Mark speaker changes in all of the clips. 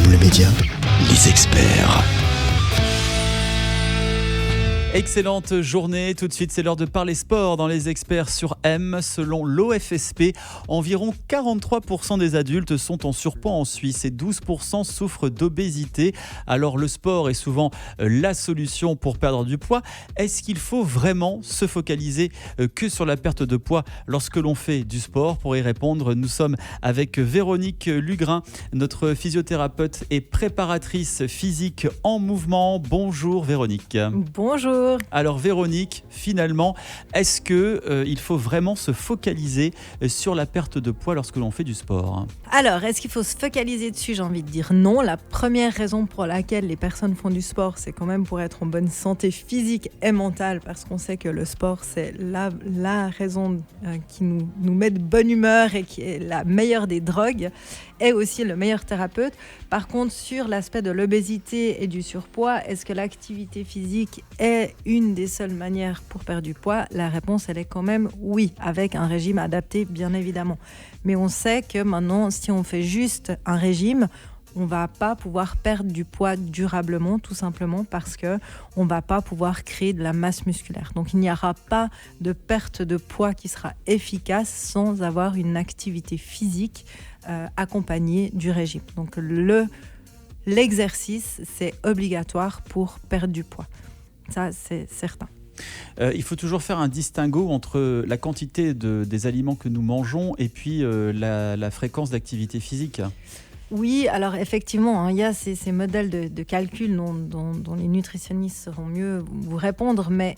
Speaker 1: le média, les experts.
Speaker 2: Excellente journée, tout de suite c'est l'heure de parler sport dans les experts sur M. Selon l'OFSP, environ 43% des adultes sont en surpoids en Suisse et 12% souffrent d'obésité. Alors le sport est souvent la solution pour perdre du poids. Est-ce qu'il faut vraiment se focaliser que sur la perte de poids lorsque l'on fait du sport? Pour y répondre, nous sommes avec Véronique Lugrin, notre physiothérapeute et préparatrice physique en mouvement. Bonjour Véronique.
Speaker 3: Bonjour.
Speaker 2: Alors Véronique, finalement, est-ce qu'il faut vraiment se focaliser sur la perte de poids lorsque l'on fait du sport?
Speaker 3: Alors, est-ce qu'il faut se focaliser dessus? J'ai envie de dire non. La première raison pour laquelle les personnes font du sport, c'est quand même pour être en bonne santé physique et mentale, parce qu'on sait que le sport, c'est la raison qui nous met de bonne humeur et qui est la meilleure des drogues, et aussi le meilleur thérapeute. Par contre, sur l'aspect de l'obésité et du surpoids, est-ce que l'activité physique est une des seules manières pour perdre du poids? La réponse, elle est quand même oui, avec un régime adapté, bien évidemment. Mais on sait que maintenant, si on fait juste un régime, on ne va pas pouvoir perdre du poids durablement, tout simplement parce qu'on ne va pas pouvoir créer de la masse musculaire. Donc il n'y aura pas de perte de poids qui sera efficace sans avoir une activité physique accompagnée du régime. Donc l'exercice, c'est obligatoire pour perdre du poids. Ça, c'est certain.
Speaker 2: Il faut toujours faire un distinguo entre la quantité des aliments que nous mangeons et puis la fréquence d'activité physique.
Speaker 3: Oui, alors effectivement, il y a ces modèles de calcul dont les nutritionnistes sauront mieux vous répondre, mais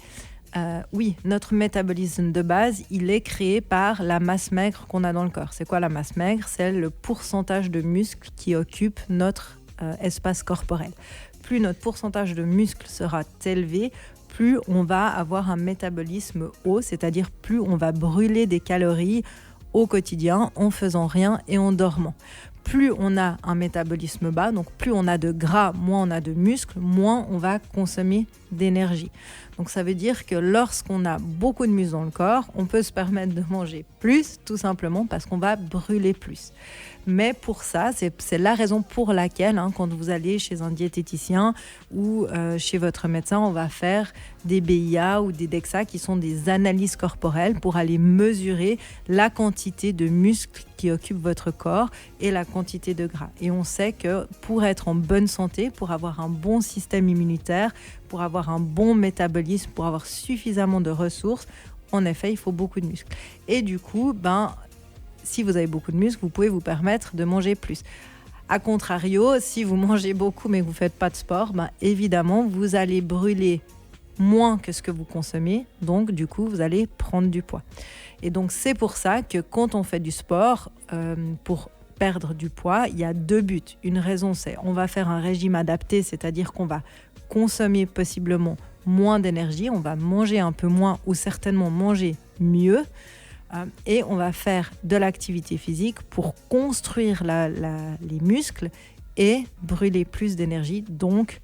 Speaker 3: oui, notre métabolisme de base, il est créé par la masse maigre qu'on a dans le corps. C'est quoi la masse maigre? C'est le pourcentage de muscles qui occupe notre espace corporel. Plus notre pourcentage de muscles sera élevé, plus on va avoir un métabolisme haut, c'est-à-dire plus on va brûler des calories au quotidien en faisant rien et en dormant. Plus on a un métabolisme bas, donc plus on a de gras, moins on a de muscles, moins on va consommer d'énergie. Donc ça veut dire que lorsqu'on a beaucoup de muscles dans le corps, on peut se permettre de manger plus, tout simplement parce qu'on va brûler plus. Mais pour ça, c'est la raison pour laquelle, quand vous allez chez un diététicien ou chez votre médecin, on va faire des BIA ou des DEXA qui sont des analyses corporelles pour aller mesurer la quantité de muscles qui occupent votre corps et la quantité de gras. Et on sait que pour être en bonne santé, pour avoir un bon système immunitaire, pour avoir un bon métabolisme, pour avoir suffisamment de ressources, en effet, il faut beaucoup de muscles. Et du coup, si vous avez beaucoup de muscles, vous pouvez vous permettre de manger plus. A contrario, si vous mangez beaucoup mais que vous ne faites pas de sport, évidemment, vous allez brûler moins que ce que vous consommez. Donc, du coup, vous allez prendre du poids. Et donc, c'est pour ça que quand on fait du sport, pour perdre du poids, il y a deux buts. Une raison, c'est on va faire un régime adapté, c'est-à-dire qu'on va consommer possiblement moins d'énergie, on va manger un peu moins ou certainement manger mieux. Et on va faire de l'activité physique pour construire les muscles et brûler plus d'énergie, donc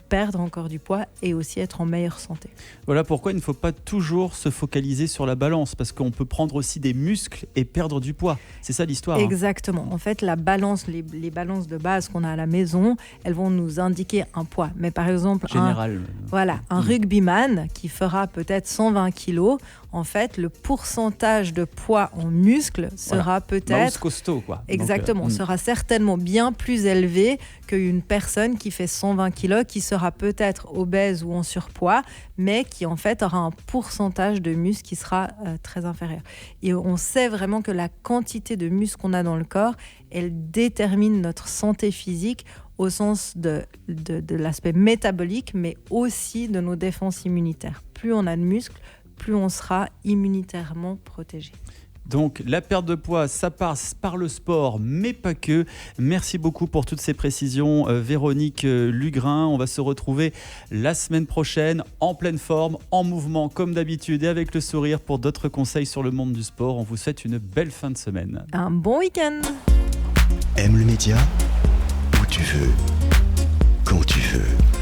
Speaker 3: perdre encore du poids et aussi être en meilleure santé.
Speaker 2: Voilà pourquoi il ne faut pas toujours se focaliser sur la balance, parce qu'on peut prendre aussi des muscles et perdre du poids. C'est ça l'histoire.
Speaker 3: Exactement. En fait, la balance, les balances de base qu'on a à la maison, elles vont nous indiquer un poids. Mais par exemple, un rugbyman qui fera peut-être 120 kilos, en fait, le pourcentage de poids en muscles sera peut-être...
Speaker 2: costaud, quoi.
Speaker 3: Exactement. Donc, sera certainement bien plus élevé qu'une personne qui fait 120 kilos, qui sera peut-être obèse ou en surpoids, mais qui en fait aura un pourcentage de muscles qui sera très inférieur. Et on sait vraiment que la quantité de muscles qu'on a dans le corps, elle détermine notre santé physique au sens de l'aspect métabolique, mais aussi de nos défenses immunitaires. Plus on a de muscles, plus on sera immunitairement protégé.
Speaker 2: Donc la perte de poids, ça passe par le sport, mais pas que. Merci beaucoup pour toutes ces précisions, Véronique Lugrin. On va se retrouver la semaine prochaine, en pleine forme, en mouvement comme d'habitude et avec le sourire pour d'autres conseils sur le monde du sport. On vous souhaite une belle fin de semaine.
Speaker 3: Un bon week-end.
Speaker 1: Aime le média où tu veux, quand tu veux.